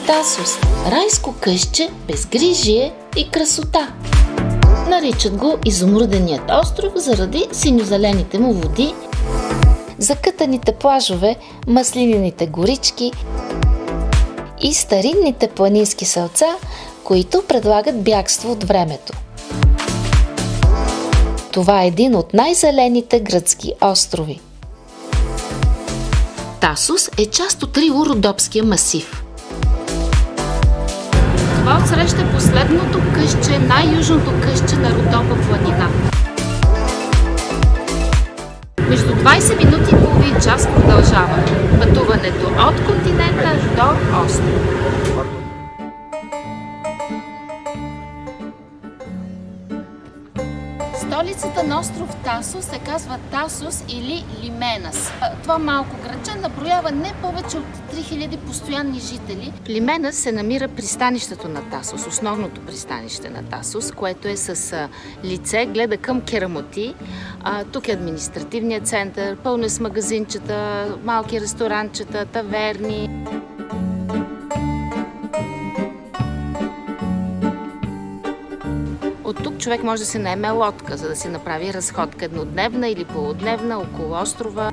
Тасос – райско късче, безгрижие и красота. Наричат го Изумруденият остров заради синьозелените му води, закътаните плажове, маслинените горички и старинните планински селца, които предлагат бягство от времето. Това е един от най-зелените гръцки острови. Тасос е част от Рио-Родопския масив. Това отсреща е последното късче, най-южното късче на Родопа планина. Между 20 минути и половин час продължава пътуването от континента до острова. Столицата на остров Тасос се казва Тасос или Лименас. Това малко градче наброява не повече от 3000 постоянни жители. Лименас се намира пристанището на Тасос, основното пристанище на Тасос, което е с лице, гледа към Керамоти. Тук е административният център, пълно е с магазинчета, малки ресторанчета, таверни. От тук човек може да се наеме лодка, за да си направи разходка еднодневна или полудневна около острова.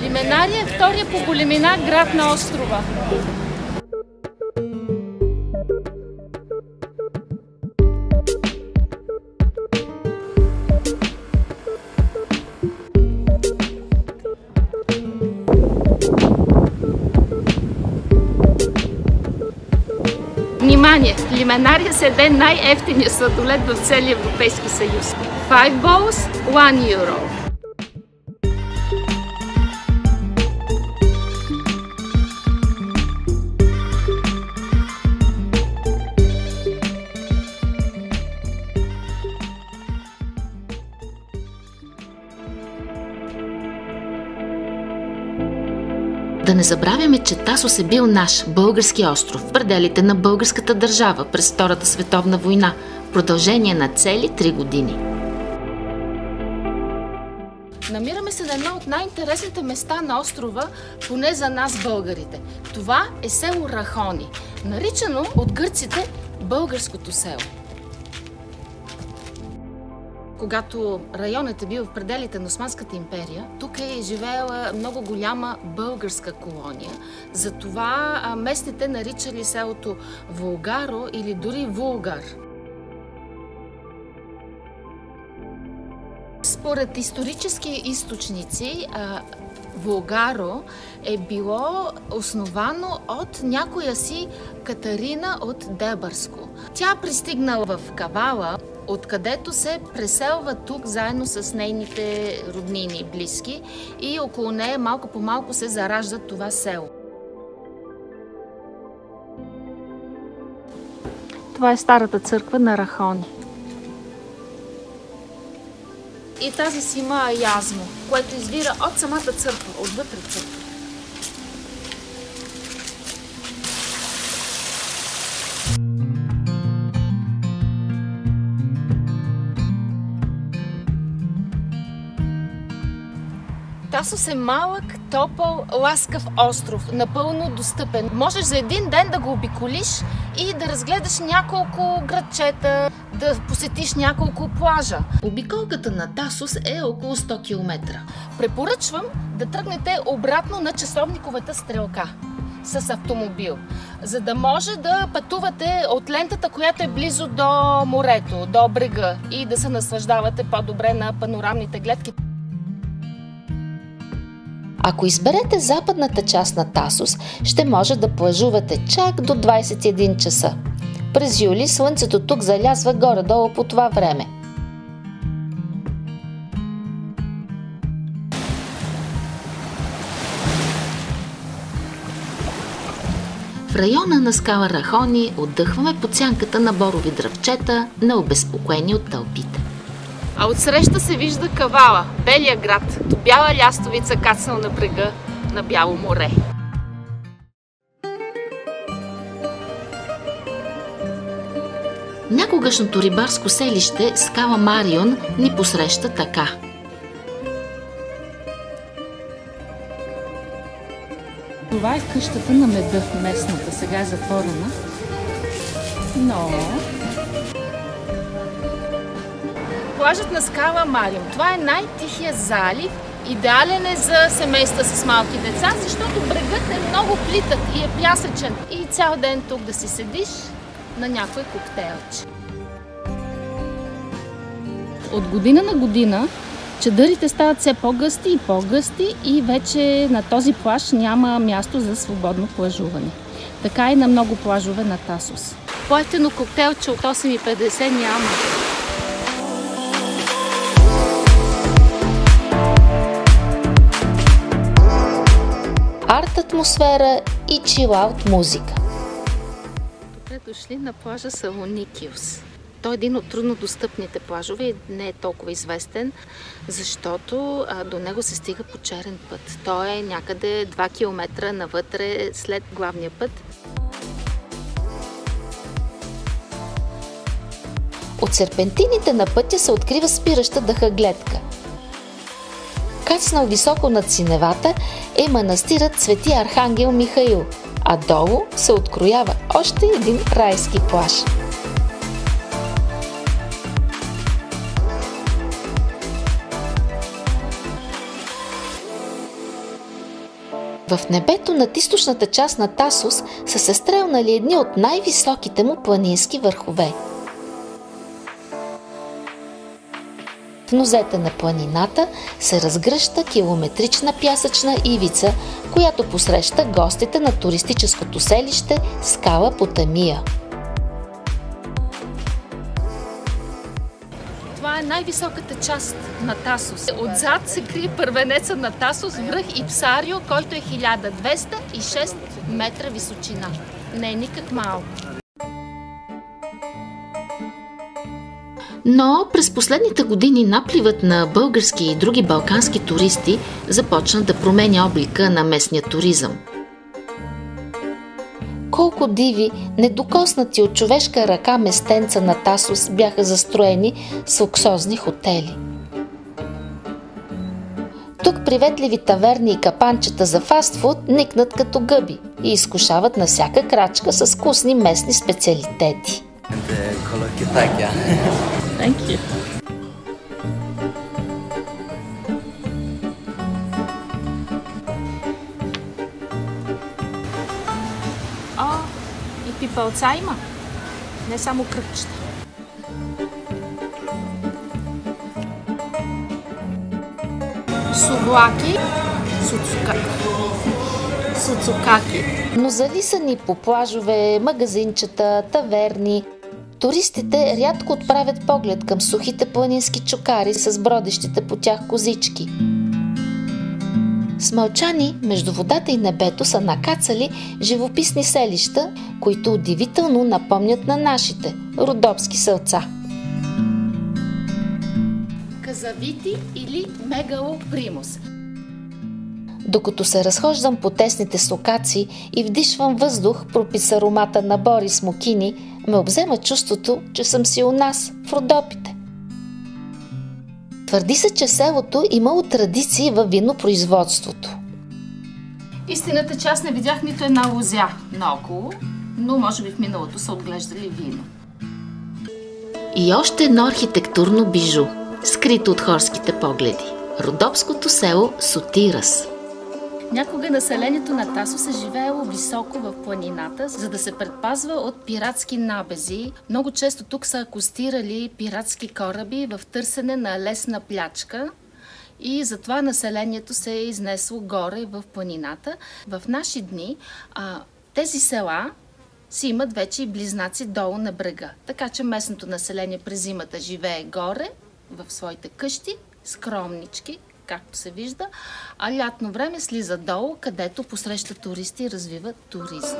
Лименария е втория по големина град на острова. Внимание! Лименария седе най-евтиният сладолед в целия Европейски съюз. 5 balls, 1 euro. Да не забравяме, че Тасос е бил наш български остров в пределите на българската държава през Втората световна война в продължение на цели 3 години. Намираме се на едно от най-интересните места на острова, поне за нас българите. Това е село Рахони, наричано от гърците българското село. Когато районът е бил в пределите на Османската империя, тук е живеела много голяма българска колония. Затова местните наричали селото Вулгаро или дори Вулгар. Според исторически източници, Вулгаро е било основано от някоя си Катарина от Дебърско. Тя пристигнала в Кавала, откъдето се преселва тук заедно с нейните роднини и близки и около нея малко по малко се заражда това село. Това е старата църква на Рахони. И тази си има язмо, което извира от самата църква, отвътре църква. Тасос е малък, топъл, ласкав остров, напълно достъпен. Можеш за един ден да го обиколиш и да разгледаш няколко градчета, да посетиш няколко плажа. Обиколката на Тасос е около 100 км. Препоръчвам да тръгнете обратно на часовниковата стрелка с автомобил, за да може да пътувате от лентата, която е близо до морето, до брега и да се наслаждавате по-добре на панорамните гледки. Ако изберете западната част на Тасос, ще може да плажувате чак до 21 часа. През юли слънцето тук залязва горе-долу по това време. В района на скала Рахони отдъхваме под сянката на борови дръвчета, необезпокоени от тълпите. А отсреща се вижда Кавала, белия град, до бяла лястовица кацнал на брега на Бяло море. Някогашното рибарско селище Скала Марион ни посреща така. Това е къщата на меда, местната, сега е затворена. Но плажът на Скала Марион. Това е най-тихия залив. Идеален е за семейства с малки деца, защото брегът е много плитък и е пясъчен. И цял ден тук да си седиш на някой коктейлче. От година на година чадърите стават все по-гъсти и по-гъсти и вече на този плаж няма място за свободно плажуване. Така и на много плажове на Тасос. По-евтино коктейлче от 8,50 няма. Арт атмосфера и чилаут музика. Добре дошли на плажа Салоникиос. Той е един от труднодостъпните плажове и не е толкова известен, защото до него се стига по черен път. Той е някъде 2 км навътре след главния път. От серпентините на пътя се открива спираща дъхогледка. Кацнал високо над синевата е манастирът Свети Архангел Михаил, а долу се откроява още един райски плаж. В небето над източната част на Тасос са се стрелнали едни от най-високите му планински върхове. В нозете на планината се разгръща километрична пясъчна ивица, която посреща гостите на туристическото селище Скала Потамия. Това е най-високата част на Тасос. Отзад се крие първенеца на Тасос, връх Ипсарио, който е 1206 метра височина. Не е никак малко. Но през последните години напливът на български и други балкански туристи започна да променя облика на местния туризъм. Колко диви, недокоснати от човешка ръка местенца на Тасос бяха застроени с луксозни хотели. Тук приветливи таверни и капанчета за фастфуд никнат като гъби и изкушават на всяка крачка с вкусни местни специалитети. Thank you. И пипълца има. Не само кръпчета. Сувлаки, суцукаки. Но зависани по плажове, магазинчета, таверни, туристите рядко отправят поглед към сухите планински чукари с бродещите по тях козички. Смълчани между водата и небето са накацали живописни селища, които удивително напомнят на нашите родопски селца. Казавити или мегалопримус. Докато се разхождам по тесните сокаци и вдишвам въздух, пропит с аромата на бор и смокини, ме обзема чувството, че съм си у нас, в Родопите. Твърди се, че селото имало традиции във винопроизводството. Истината, че аз не видях нито една лозя наоколо, но може би в миналото са отглеждали вино. И още едно архитектурно бижу, скрито от хорските погледи – родопското село Сотирас. Някога населението на Тасос е живеело високо в планината, за да се предпазва от пиратски набези. Много често тук са акостирали пиратски кораби в търсене на лесна плячка и затова населението се е изнесло горе в планината. В наши дни тези села си имат вече и близнаци долу на брега. Така че местното население през зимата живее горе в своите къщи, скромнички, както се вижда, а лятно време слиза долу, където посреща туристи и развива туризъм.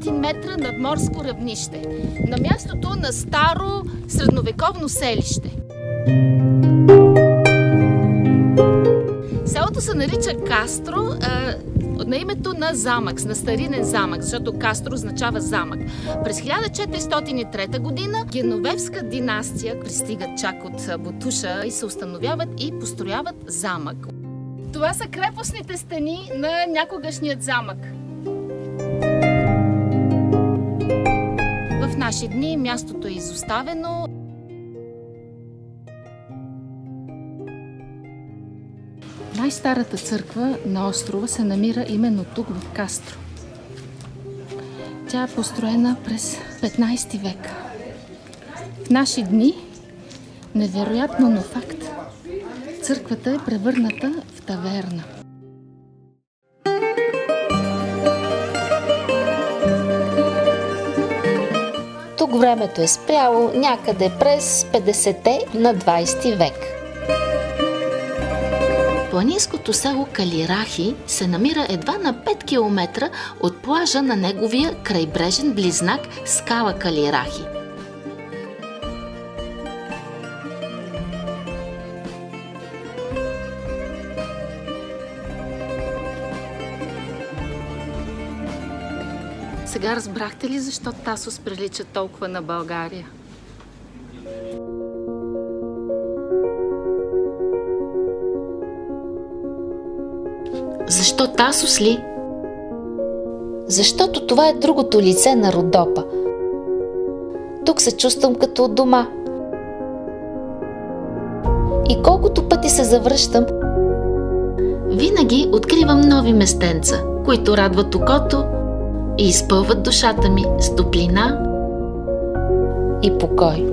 500 метра над морско равнище, на мястото на старо средновековно селище. Селото се нарича Кастро на името на замък, на старинен замък, защото Кастро означава замък. През 1403 година Геновевска династия пристигат чак от Бутуша и се установяват и построяват замък. Това са крепостните стени на някогашният замък. В наши дни мястото е изоставено. Най-старата църква на острова се намира именно тук, в Кастро. Тя е построена през 15 век. В наши дни, невероятно, но факт, църквата е превърната в таверна. Тук времето е спряло някъде през 50-те на 20 век. Планинското село Калирахи се намира едва на 5 км от плажа на неговия крайбрежен близнак скала Калирахи. Сега разбрахте ли защо Тасос прилича толкова на България? Защо Тасос ли? Защото това е другото лице на Родопа. Тук се чувствам като от дома. И колкото пъти се завръщам, винаги откривам нови местенца, които радват окото и изпълват душата ми с топлина и покой.